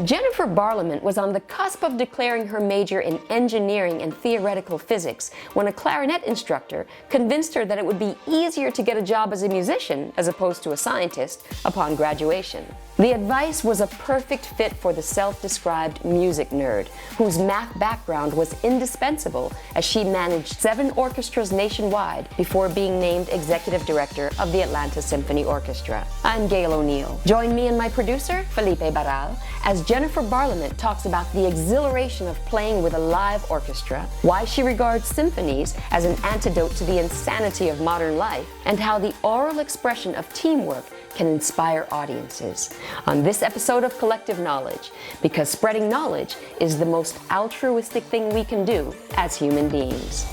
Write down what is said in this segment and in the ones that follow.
Jennifer Barlament was on the cusp of declaring her major in engineering and theoretical physics when a clarinet instructor convinced her that it would be easier to get a job as a musician as opposed to a scientist upon graduation. The advice was a perfect fit for the self-described music nerd, whose math background was indispensable as she managed 7 orchestras nationwide before being named executive director of the Atlanta Symphony Orchestra. I'm Gail O'Neill. Join me and my producer, Felipe Barral, as Jennifer Barlament talks about the exhilaration of playing with a live orchestra, why she regards symphonies as an antidote to the insanity of modern life, and how the oral expression of teamwork can inspire audiences. On this episode of Collective Knowledge, because spreading knowledge is the most altruistic thing we can do as human beings.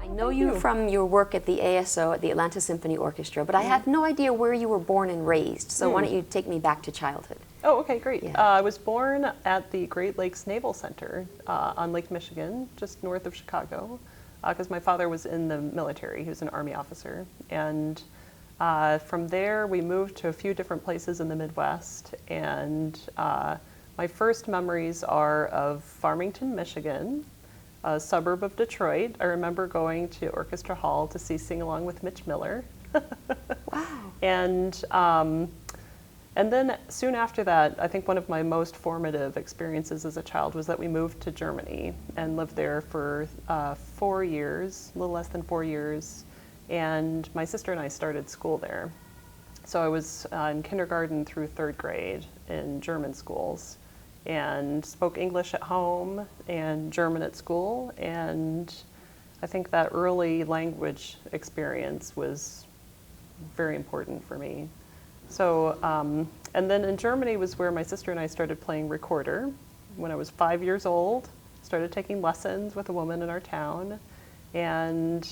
I know you from your work at the ASO, at the Atlanta Symphony Orchestra, but I have no idea where you were born and raised, so why don't you take me back to childhood? Oh, okay, great. Yeah. I was born at the Great Lakes Naval Center on Lake Michigan, just north of Chicago, because my father was in the military. He was an Army officer. And from there, we moved to a few different places in the Midwest. And my first memories are of Farmington, Michigan, a suburb of Detroit. I remember going to Orchestra Hall to see Sing Along with Mitch Miller. Wow. And then soon after that, I think one of my most formative experiences as a child was that we moved to Germany and lived there for 4 years, a little less than 4 years. And my sister and I started school there. So I was in kindergarten through 3rd grade in German schools and spoke English at home and German at school. And I think that early language experience was very important for me. So, and then in Germany was where my sister and I started playing recorder. When I was 5 years old, started taking lessons with a woman in our town. And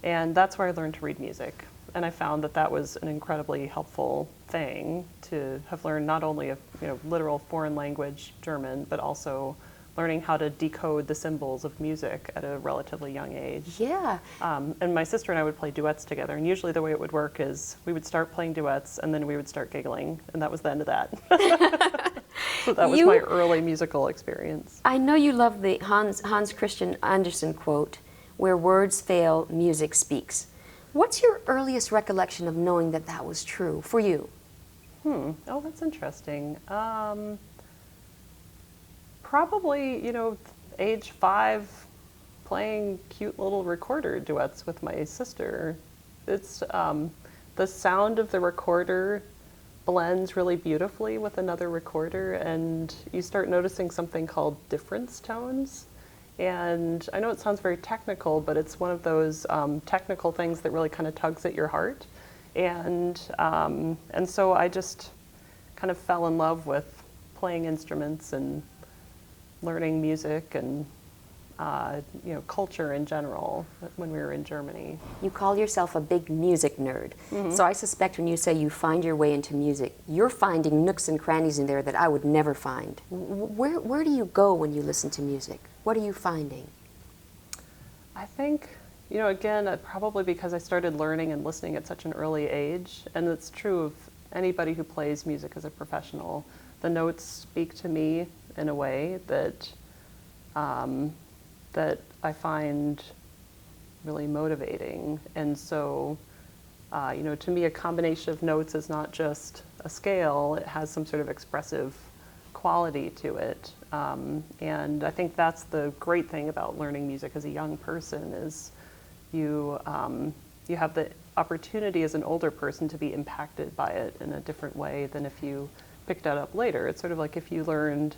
that's where I learned to read music. And I found that that was an incredibly helpful thing to have learned not only a literal foreign language, German, but also learning how to decode the symbols of music at a relatively young age. Yeah. And my sister and I would play duets together. And usually the way it would work is we would start playing duets and then we would start giggling. And that was the end of that. So that was my early musical experience. I know you love the Hans Christian Andersen quote, "Where words fail, music speaks." What's your earliest recollection of knowing that that was true for you? Oh, that's interesting. Probably, age 5, playing cute little recorder duets with my sister. It's the sound of the recorder blends really beautifully with another recorder, and you start noticing something called difference tones. And I know it sounds very technical, but it's one of those technical things that really kind of tugs at your heart. And so I just kind of fell in love with playing instruments and learning music and culture in general when we were in Germany. You call yourself a big music nerd. So I suspect when you say you find your way into music, you're finding nooks and crannies in there that I would never find. Where do you go when you listen to music? What are you finding? I think, again, probably because I started learning and listening at such an early age, and it's true of anybody who plays music as a professional. The notes speak to me in a way that that I find really motivating. And so, to me, a combination of notes is not just a scale, it has some sort of expressive quality to it. And I think that's the great thing about learning music as a young person is you have the opportunity as an older person to be impacted by it in a different way than if you picked it up later. It's sort of like if you learned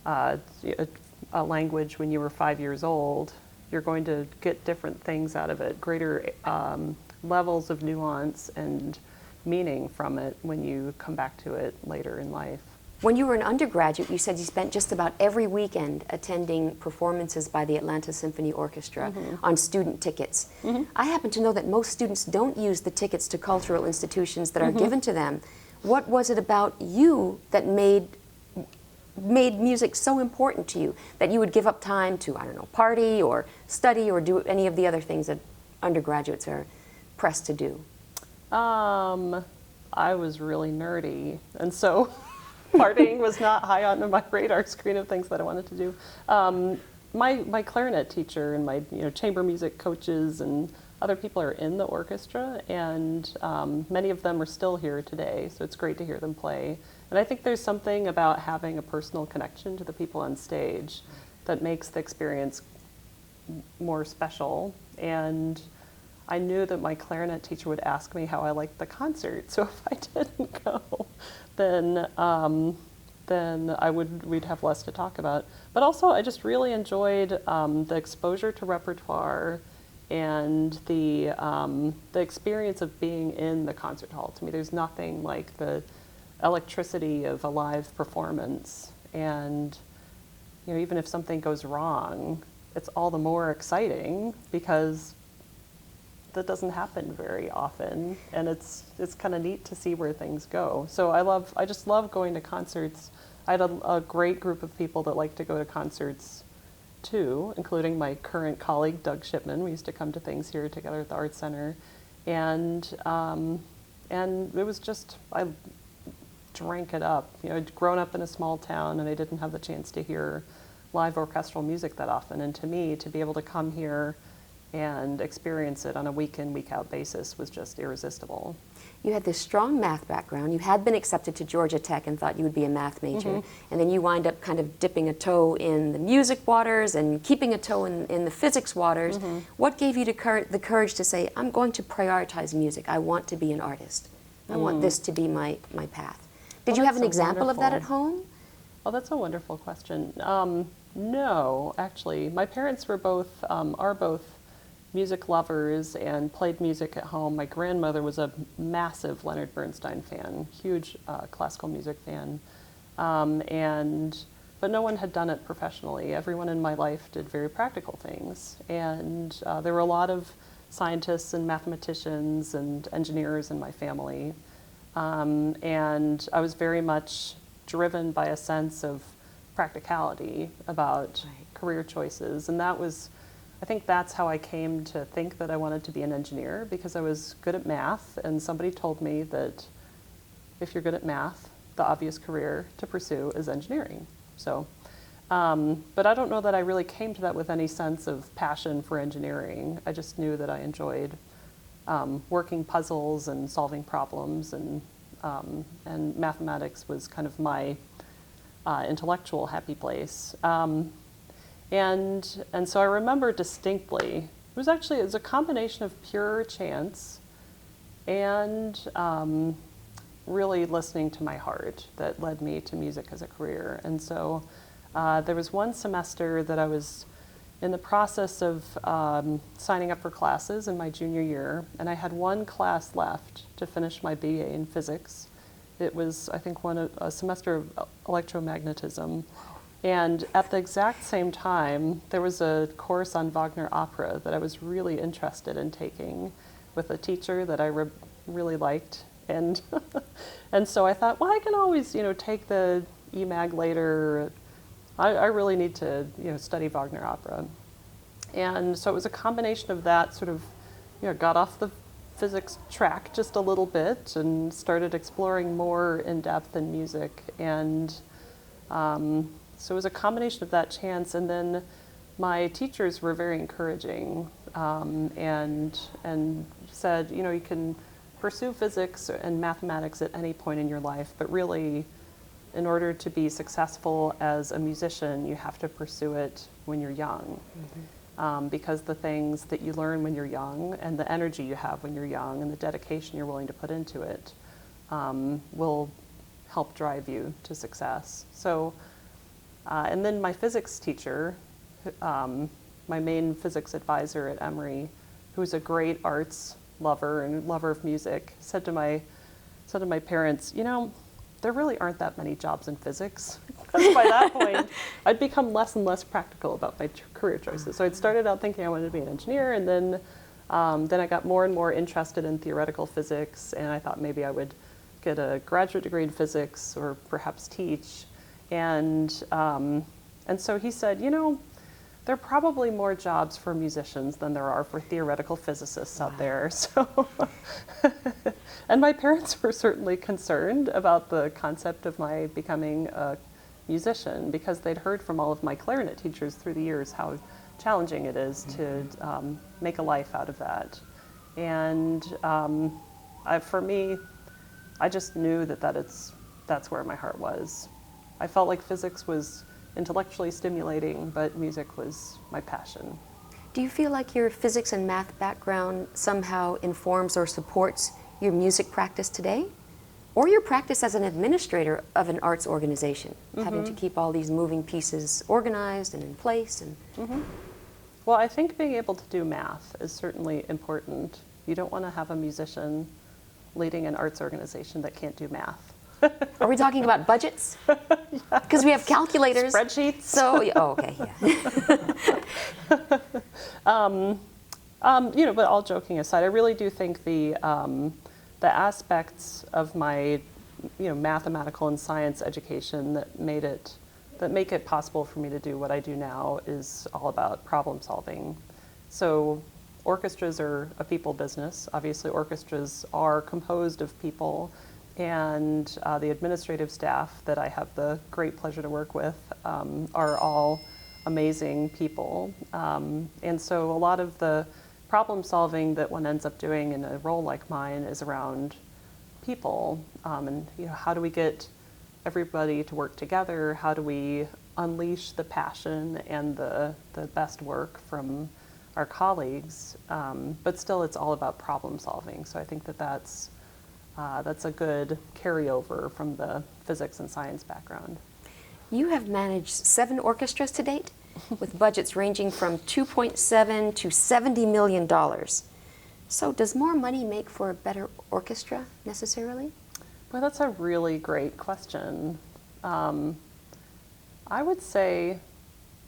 a language when you were 5 years old, you're going to get different things out of it, greater levels of nuance and meaning from it when you come back to it later in life. When you were an undergraduate, you said you spent just about every weekend attending performances by the Atlanta Symphony Orchestra on student tickets. I happen to know that most students don't use the tickets to cultural institutions that are given to them. What was it about you that made music so important to you that you would give up time to, I don't know, party or study or do any of the other things that undergraduates are pressed to do? I was really nerdy, and so Partying was not high on my radar screen of things that I wanted to do. My clarinet teacher and my chamber music coaches and other people are in the orchestra, and many of them are still here today, so it's great to hear them play. And I think there's something about having a personal connection to the people on stage that makes the experience more special. And I knew that my clarinet teacher would ask me how I liked the concert, so if I didn't go, then we'd have less to talk about. But also, I just really enjoyed the exposure to repertoire and the experience of being in the concert hall. To me, there's nothing like the electricity of a live performance. And even if something goes wrong, it's all the more exciting because that doesn't happen very often, and it's kind of neat to see where things go. So I just love going to concerts. I had a great group of people that like to go to concerts too, including my current colleague, Doug Shipman. We used to come to things here together at the Art Center. And it was just, I drank it up. I'd grown up in a small town and I didn't have the chance to hear live orchestral music that often. And to me, to be able to come here and experience it on a week in, week out basis was just irresistible. You had this strong math background. You had been accepted to Georgia Tech and thought you would be a math major. And then you wind up kind of dipping a toe in the music waters and keeping a toe in the physics waters. What gave you the courage to say, I'm going to prioritize music. I want to be an artist. I want this to be my path. Did you have an example of that at home? Oh, that's a wonderful question. No, actually. My parents were are both music lovers and played music at home. My grandmother was a massive Leonard Bernstein fan, huge classical music fan. But no one had done it professionally. Everyone in my life did very practical things. And there were a lot of scientists and mathematicians and engineers in my family. And I was very much driven by a sense of practicality about career choices. And I think that's how I came to think that I wanted to be an engineer, because I was good at math, and somebody told me that if you're good at math, the obvious career to pursue is engineering. So, but I don't know that I really came to that with any sense of passion for engineering. I just knew that I enjoyed working puzzles and solving problems, and mathematics was kind of my intellectual happy place. And so I remember distinctly, it was a combination of pure chance and really listening to my heart that led me to music as a career. And so there was one semester that I was in the process of signing up for classes in my junior year, and I had one class left to finish my BA in physics. It was, I think, a semester of electromagnetism. And at the exact same time, there was a course on Wagner opera that I was really interested in taking with a teacher that I really liked. And and so I thought, well, I can always, take the EMAG later. I really need to, study Wagner opera. And so it was a combination of that, sort of, got off the physics track just a little bit and started exploring more in depth in music. And so it was a combination of that chance, and then my teachers were very encouraging and said, you can pursue physics and mathematics at any point in your life, but really, in order to be successful as a musician, you have to pursue it when you're young. Because the things that you learn when you're young and the energy you have when you're young and the dedication you're willing to put into it will help drive you to success. So. And then my physics teacher, my main physics advisor at Emory, who's a great arts lover and lover of music, said to my parents, there really aren't that many jobs in physics. Because by that point, I'd become less and less practical about my career choices. So I'd started out thinking I wanted to be an engineer, and then I got more and more interested in theoretical physics, and I thought maybe I would get a graduate degree in physics or perhaps teach. And so he said, there are probably more jobs for musicians than there are for theoretical physicists out there. So, and my parents were certainly concerned about the concept of my becoming a musician, because they'd heard from all of my clarinet teachers through the years how challenging it is to make a life out of that. And for me, I just knew that that's where my heart was. I felt like physics was intellectually stimulating, but music was my passion. Do you feel like your physics and math background somehow informs or supports your music practice today? Or your practice as an administrator of an arts organization, having to keep all these moving pieces organized and in place? And Well, I think being able to do math is certainly important. You don't want to have a musician leading an arts organization that can't do math. Are we talking about budgets? Because we have calculators. Spreadsheets. So, oh, okay, yeah. But all joking aside, I really do think the aspects of my, mathematical and science education that make it possible for me to do what I do now is all about problem solving. So orchestras are a people business. Obviously, orchestras are composed of people, and the administrative staff that I have the great pleasure to work with are all amazing people. And so a lot of the problem solving that one ends up doing in a role like mine is around people, and how do we get everybody to work together? How do we unleash the passion and the best work from our colleagues? But still, it's all about problem solving. So I think that's a good carryover from the physics and science background. You have managed 7 orchestras to date, with budgets ranging from $2.7 to $70 million. So does more money make for a better orchestra necessarily? Well, that's a really great question. I would say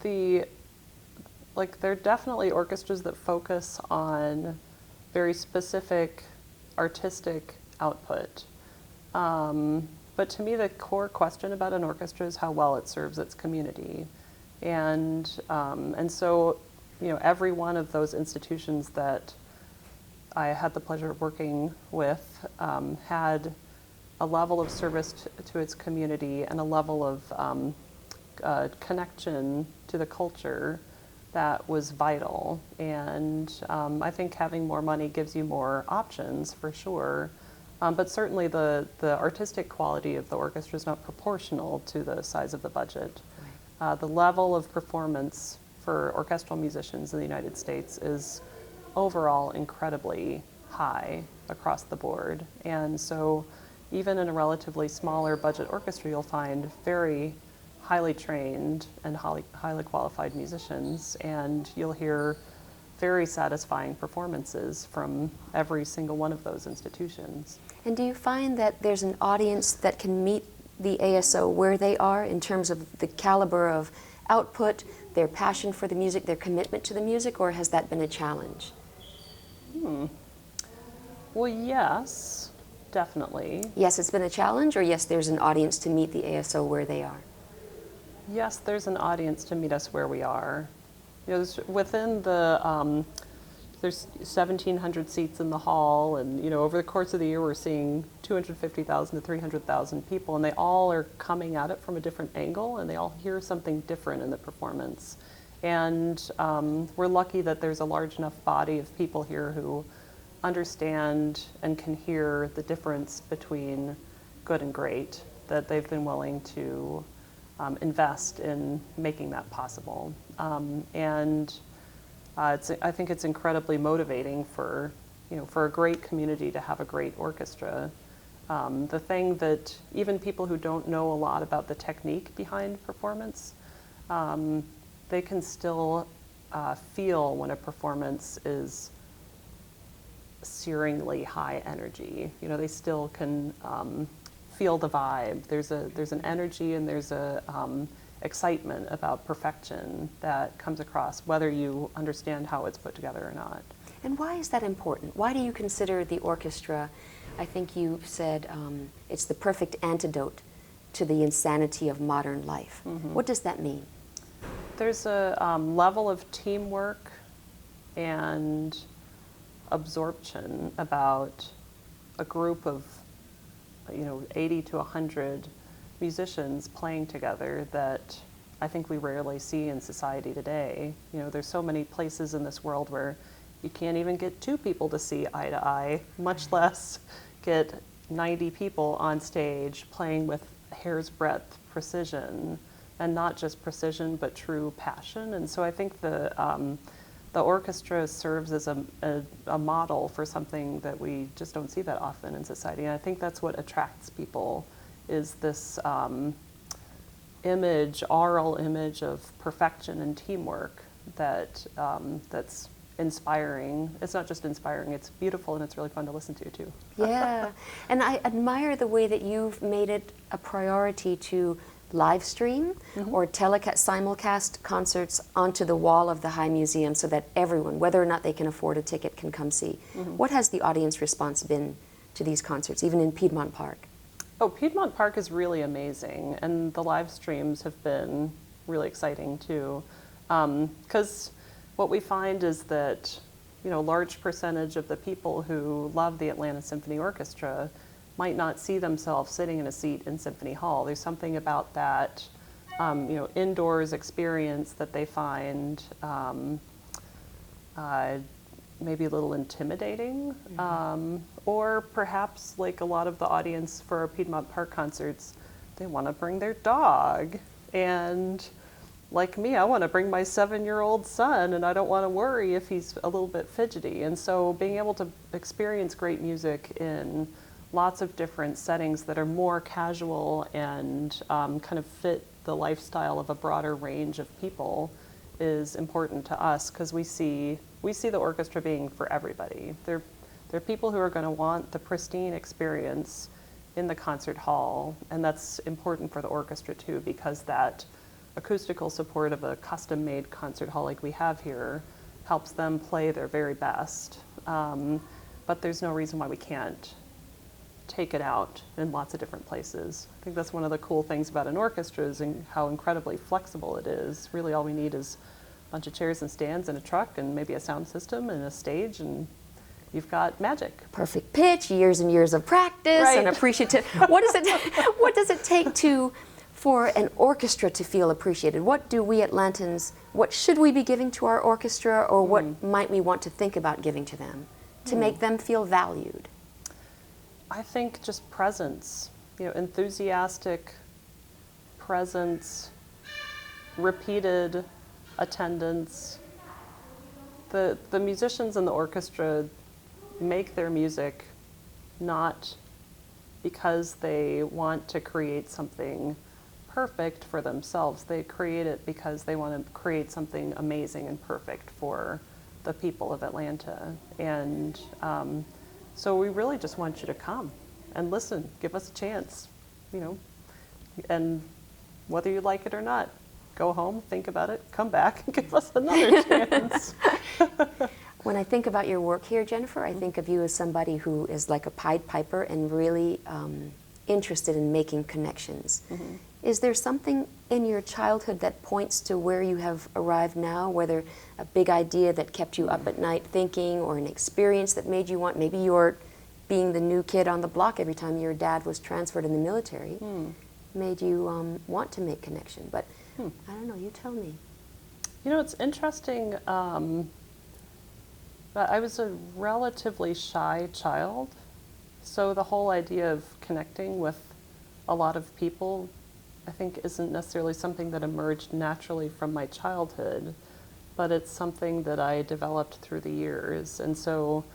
there are definitely orchestras that focus on very specific artistic output. But to me, the core question about an orchestra is how well it serves its community. And so, every one of those institutions that I had the pleasure of working with had a level of service to its community and a level of connection to the culture that was vital. And I think having more money gives you more options, for sure. But certainly the artistic quality of the orchestra is not proportional to the size of the budget. The level of performance for orchestral musicians in the United States is overall incredibly high across the board. And so even in a relatively smaller budget orchestra, you'll find very highly trained and highly qualified musicians, and you'll hear very satisfying performances from every single one of those institutions. And do you find that there's an audience that can meet the ASO where they are in terms of the caliber of output, their passion for the music, their commitment to the music, or has that been a challenge? Well, yes, definitely. Yes, it's been a challenge, or yes, there's an audience to meet the ASO where they are? Yes, there's an audience to meet us where we are. Within the, there's 1,700 seats in the hall, and over the course of the year we're seeing 250,000 to 300,000 people, and they all are coming at it from a different angle, and they all hear something different in the performance. And we're lucky that there's a large enough body of people here who understand and can hear the difference between good and great, that they've been willing to invest in making that possible. I think it's incredibly motivating for a great community to have a great orchestra. The thing that even people who don't know a lot about the technique behind performance, they can still feel when a performance is searingly high energy. They still can feel the vibe. There's an energy and there's a excitement about perfection that comes across, whether you understand how it's put together or not. And why is that important? Why do you consider the orchestra, I think you said it's the perfect antidote to the insanity of modern life? What does that mean? There's a level of teamwork and absorption about a group of 80 to 100 musicians playing together that I think we rarely see in society today. There's so many places in this world where you can't even get two people to see eye to eye, much less get 90 people on stage playing with hair's breadth precision, and not just precision but true passion. And so I think the orchestra serves as a model for something that we just don't see that often in society. And I think that's what attracts people, is this aural image of perfection and teamwork that's inspiring. It's not just inspiring, it's beautiful, and it's really fun to listen to too. Yeah, and I admire the way that you've made it a priority to live stream or simulcast concerts onto the wall of the High Museum so that everyone, whether or not they can afford a ticket, can come see. What has the audience response been to these concerts, even in Piedmont Park? Oh, Piedmont Park is really amazing, and the live streams have been really exciting too. Because what we find is that, a large percentage of the people who love the Atlanta Symphony Orchestra might not see themselves sitting in a seat in Symphony Hall. There's something about that, indoors experience that they find maybe a little intimidating, or perhaps like a lot of the audience for our Piedmont Park concerts, they want to bring their dog. And like me, I want to bring my 7-year-old son, and I don't want to worry if he's a little bit fidgety. And so being able to experience great music in lots of different settings that are more casual and kind of fit the lifestyle of a broader range of people is important to us, because we see the orchestra being for everybody. There are people who are going to want the pristine experience in the concert hall, and that's important for the orchestra too, because that acoustical support of a custom-made concert hall like we have here helps them play their very best. But there's no reason why we can't take it out in lots of different places. I think that's one of the cool things about an orchestra, is how incredibly flexible it is. Really all we need is a bunch of chairs and stands and a truck and maybe a sound system and a stage, and you've got magic. Perfect pitch, years and years of practice, Right. and appreciative. What does it take for an orchestra to feel appreciated? What do we Atlantans, what should we be giving to our orchestra, or what might we want to think about giving to them to make them feel valued? I think just presence, enthusiastic presence, repeated attendance. The musicians in the orchestra make their music not because they want to create something perfect for themselves. They create it because they want to create something amazing and perfect for the people of Atlanta. And so we really just want you to come and listen, give us a chance, and whether you like it or not, go home, think about it, come back and give us another chance. When I think about your work here, Jennifer, I think of you as somebody who is like a Pied Piper and really interested in making connections. Is there something in your childhood that points to where you have arrived now, whether a big idea that kept you up at night thinking, or an experience that made you want, maybe you're being the new kid on the block every time your dad was transferred in the military, made you want to make connection? But I don't know, you tell me. It's interesting. I was a relatively shy child, so the whole idea of connecting with a lot of people, I think, isn't necessarily something that emerged naturally from my childhood, but it's something that I developed through the years. And so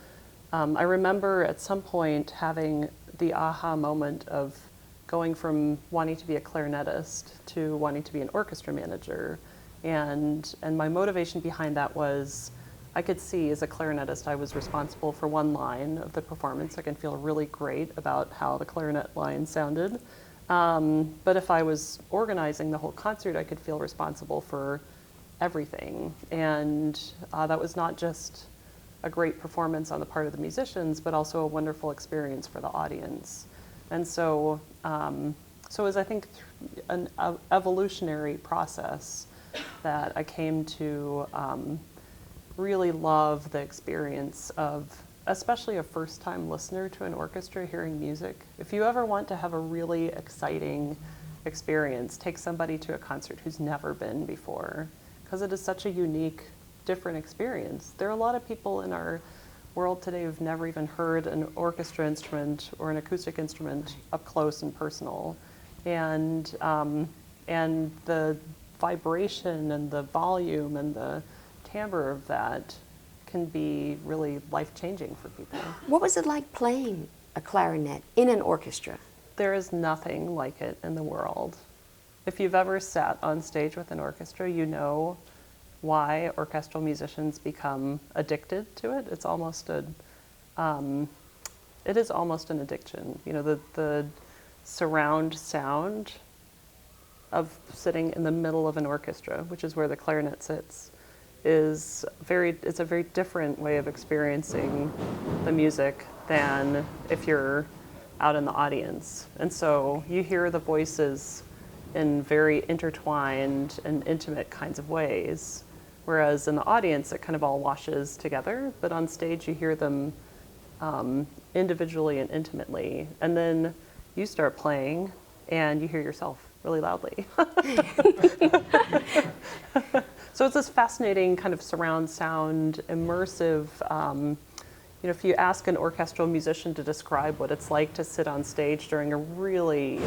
I remember at some point having the aha moment of going from wanting to be a clarinetist to wanting to be an orchestra manager. And my motivation behind that was, I could see as a clarinetist I was responsible for one line of the performance. I can feel really great about how the clarinet line sounded. But if I was organizing the whole concert, I could feel responsible for everything. And that was not just a great performance on the part of the musicians, but also a wonderful experience for the audience. And so, as I think an evolutionary process, that I came to really love the experience of, especially a first-time listener to an orchestra hearing music. If you ever want to have a really exciting experience, take somebody to a concert who's never been before, because it is such a unique, different experience. There are a lot of people in our world today who've never even heard an orchestra instrument or an acoustic instrument up close and personal, and the vibration and the volume and the timbre of that can be really life-changing for people. What was it like playing a clarinet in an orchestra? There is nothing like it in the world. If you've ever sat on stage with an orchestra, you know why orchestral musicians become addicted to it. It's almost it is almost an addiction. You know, the surround sound of sitting in the middle of an orchestra, which is where the clarinet sits, it's a very different way of experiencing the music than if you're out in the audience. And so you hear the voices in very intertwined and intimate kinds of ways, whereas in the audience it kind of all washes together, but on stage you hear them individually and intimately. And then you start playing and you hear yourself really loudly. So it's this fascinating kind of surround sound, immersive, you know, if you ask an orchestral musician to describe what it's like to sit on stage during a really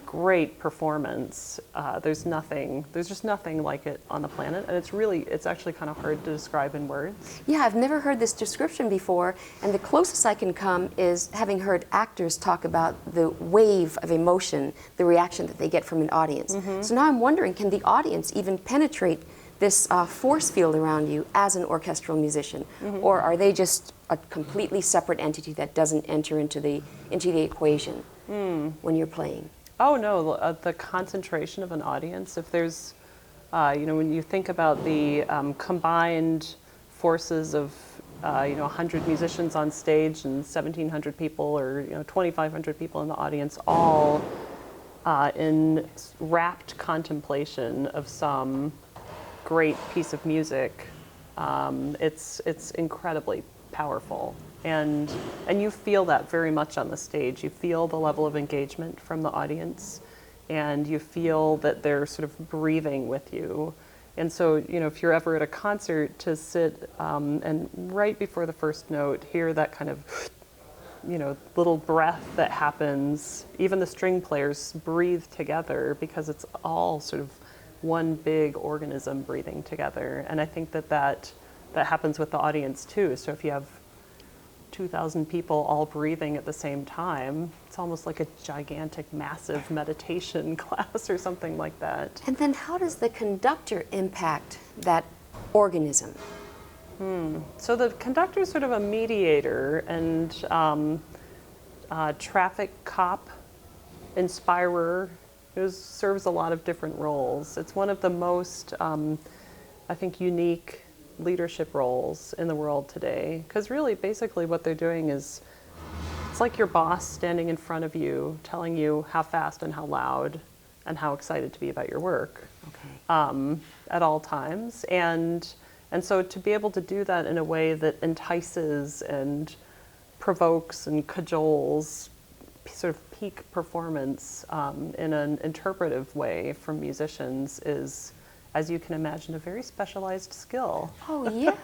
great performance, there's just nothing like it on the planet, and it's actually kind of hard to describe in words. Yeah, I've never heard this description before, and the closest I can come is having heard actors talk about the wave of emotion, the reaction that they get from an audience. So now I'm wondering, can the audience even penetrate this force field around you as an orchestral musician, or are they just a completely separate entity that doesn't enter into the equation when you're playing? Oh no, the concentration of an audience. If there's, you know, when you think about the combined forces of, you know, 100 musicians on stage and 1,700 people, or, you know, 2,500 people in the audience, all in rapt contemplation of some great piece of music, it's incredibly powerful, and you feel that very much on the stage. You feel the level of engagement from the audience, and you feel that they're sort of breathing with you. And so, you know, if you're ever at a concert, to sit and right before the first note hear that kind of, you know, little breath that happens. Even the string players breathe together because it's all sort of one big organism breathing together. And I think that happens with the audience too. So if you have 2,000 people all breathing at the same time, it's almost like a gigantic, massive meditation class or something like that. And then how does the conductor impact that organism? So the conductor is sort of a mediator and traffic cop, inspirer. It serves a lot of different roles. It's one of the most, I think, unique leadership roles in the world today. Because really, basically what they're doing is, it's like your boss standing in front of you, telling you how fast and how loud and how excited to be about your work at all times. And so to be able to do that in a way that entices and provokes and cajoles sort of peak performance in an interpretive way from musicians is, as you can imagine, a very specialized skill. Oh yeah,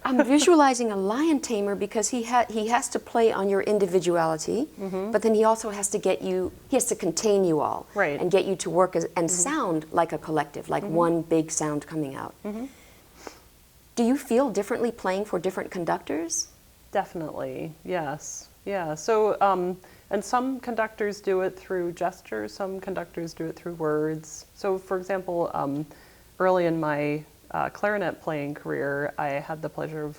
I'm visualizing a lion tamer because he has to play on your individuality, but then he also has to he has to contain you all, right, and get you to work and sound like a collective, like one big sound coming out. Do you feel differently playing for different conductors? Definitely, yes. Yeah, so, and some conductors do it through gesture, some conductors do it through words. So, for example, early in my clarinet playing career, I had the pleasure of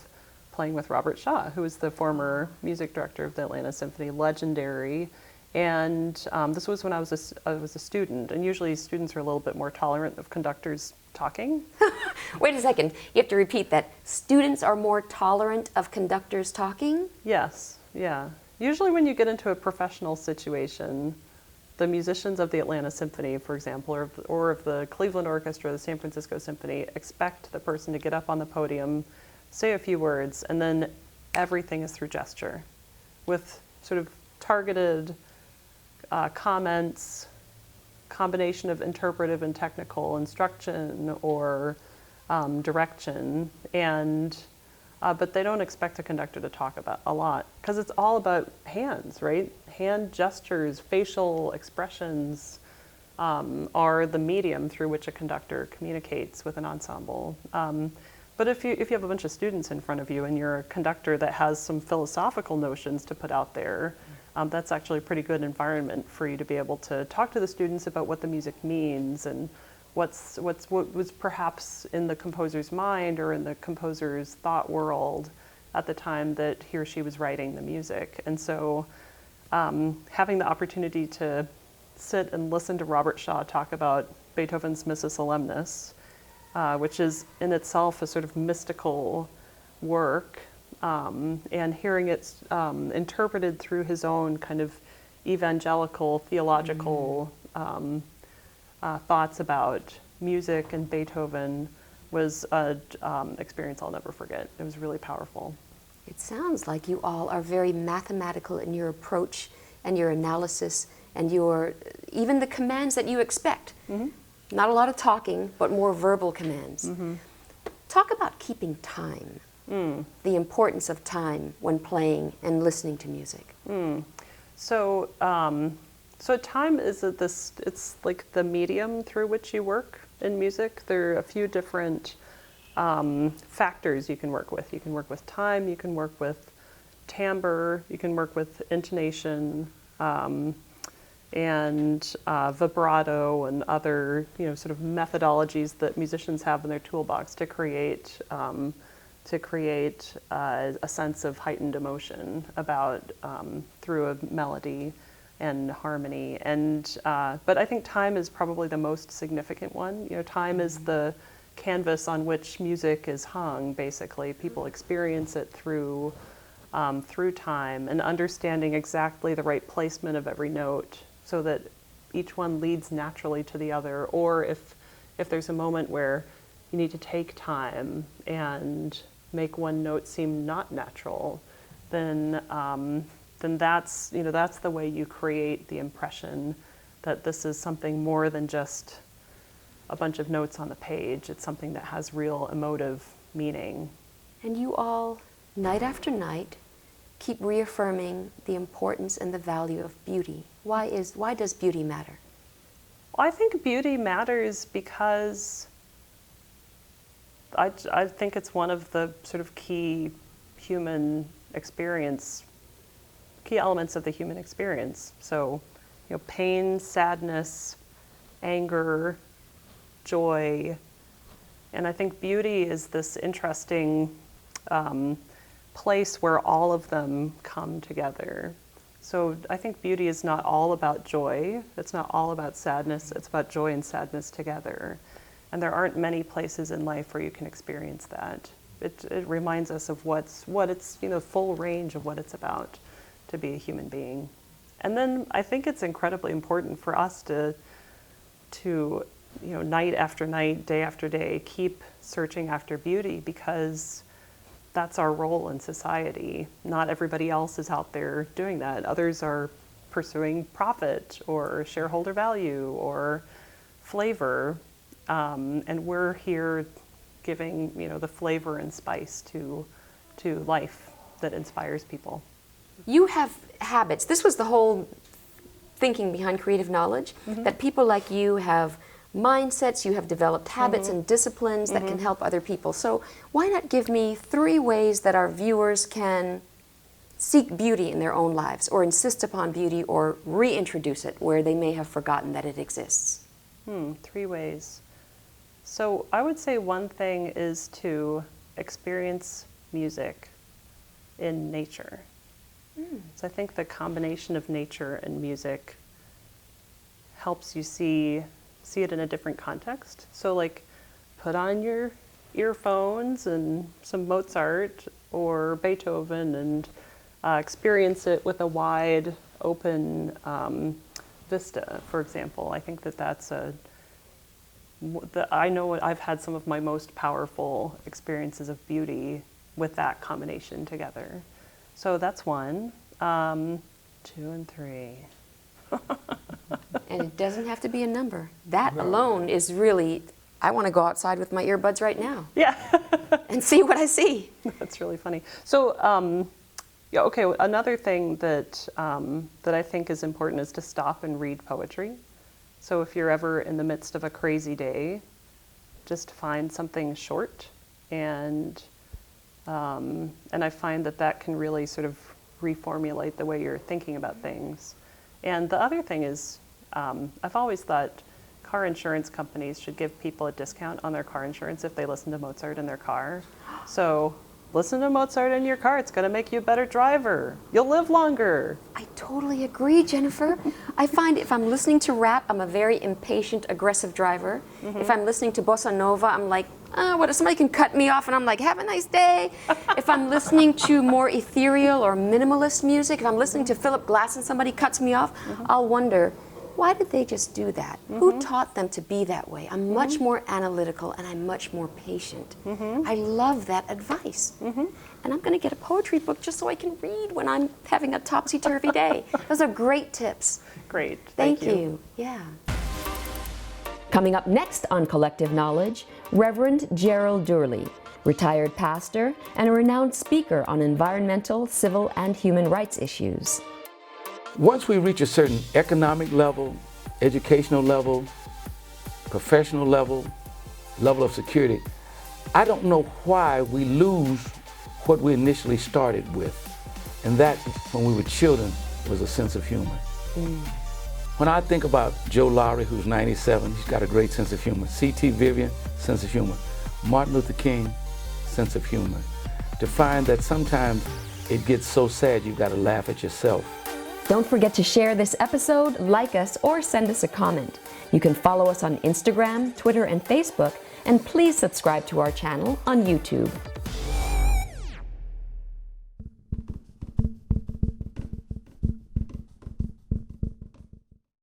playing with Robert Shaw, who was the former music director of the Atlanta Symphony, legendary. And this was when I was a student, and usually students are a little bit more tolerant of conductors talking. Wait a second, you have to repeat that. Students are more tolerant of conductors talking? Yes, yeah. Usually when you get into a professional situation, the musicians of the Atlanta Symphony, for example, or of the Cleveland Orchestra, the San Francisco Symphony, expect the person to get up on the podium, say a few words, and then everything is through gesture, with sort of targeted comments, combination of interpretive and technical instruction or direction, and but they don't expect a conductor to talk about a lot, because it's all about hands, right? Hand gestures, facial expressions are the medium through which a conductor communicates with an ensemble. But if you have a bunch of students in front of you and you're a conductor that has some philosophical notions to put out there, that's actually a pretty good environment for you to be able to talk to the students about what the music means and what was perhaps in the composer's mind or in the composer's thought world at the time that he or she was writing the music. And so having the opportunity to sit and listen to Robert Shaw talk about Beethoven's Missa Solemnis, which is in itself a sort of mystical work, and hearing it interpreted through his own kind of evangelical, theological thoughts about music and Beethoven was an experience I'll never forget. It was really powerful. It sounds like you all are very mathematical in your approach and your analysis and even the commands that you expect. Mm-hmm. Not a lot of talking, but more verbal commands. Mm-hmm. Talk about keeping time, the importance of time when playing and listening to music. So time is it's like the medium through which you work in music. There are a few different factors you can work with. You can work with time, you can work with timbre, you can work with intonation, and vibrato and other sort of methodologies that musicians have in their toolbox to create a sense of heightened emotion about through a melody and harmony. And but I think time is probably the most significant one. Time is the canvas on which music is hung. Basically, people experience it through time and understanding exactly the right placement of every note, so that each one leads naturally to the other. Or if there's a moment where you need to take time and make one note seem not natural, then that's the way you create the impression that this is something more than just a bunch of notes on the page. It's something that has real emotive meaning. And you all, night after night, keep reaffirming the importance and the value of beauty. Why does beauty matter? Well, I think beauty matters because I think it's one of the sort of key elements of the human experience. So, pain, sadness, anger, joy, and I think beauty is this interesting place where all of them come together. So I think beauty is not all about joy. It's not all about sadness. It's about joy and sadness together. And there aren't many places in life where you can experience that. It reminds us of what it's full range of what it's about to be a human being. And then I think it's incredibly important for us to night after night, day after day, keep searching after beauty, because that's our role in society. Not everybody else is out there doing that. Others are pursuing profit or shareholder value or flavor, and we're here giving the flavor and spice to life that inspires people. You have habits. This was the whole thinking behind creative knowledge, that people like you have mindsets, you have developed habits and disciplines that can help other people. So why not give me 3 ways that our viewers can seek beauty in their own lives, or insist upon beauty, or reintroduce it where they may have forgotten that it exists? 3 ways. So I would say one thing is to experience music in nature. So I think the combination of nature and music helps you see it in a different context. So like, put on your earphones and some Mozart or Beethoven and experience it with a wide open vista, for example. I think that that's I know I've had some of my most powerful experiences of beauty with that combination together. So that's one. 2 and 3. And it doesn't have to be a number. That alone is really, I want to go outside with my earbuds right now. Yeah. And see what I see. That's really funny. So, yeah, okay, another thing that, that I think is important is to stop and read poetry. So if you're ever in the midst of a crazy day, just find something short, and I find that that can really sort of reformulate the way you're thinking about things. And the other thing is, I've always thought car insurance companies should give people a discount on their car insurance if they listen to Mozart in their car. So listen to Mozart in your car. It's going to make you a better driver. You'll live longer. I totally agree, Jennifer. I find if I'm listening to rap, I'm a very impatient, aggressive driver. If I'm listening to bossa nova, I'm like, what if somebody can cut me off? And I'm like, have a nice day. If I'm listening to more ethereal or minimalist music, if I'm listening to Philip Glass and somebody cuts me off, I'll wonder, why did they just do that? Who taught them to be that way? I'm much more analytical and I'm much more patient. I love that advice. And I'm going to get a poetry book just so I can read when I'm having a topsy-turvy day. Those are great tips. Great. Thank you. Yeah. Coming up next on Collective Knowledge, Reverend Gerald Durley, retired pastor and a renowned speaker on environmental, civil, and human rights issues. Once we reach a certain economic level, educational level, professional level, level of security, I don't know why we lose what we initially started with. And that, when we were children, was a sense of humor. When I think about Joe Lowry, who's 97, he's got a great sense of humor. C.T. Vivian, sense of humor. Martin Luther King, sense of humor. To find that sometimes it gets so sad you've got to laugh at yourself. Don't forget to share this episode, like us, or send us a comment. You can follow us on Instagram, Twitter, and Facebook, and please subscribe to our channel on YouTube.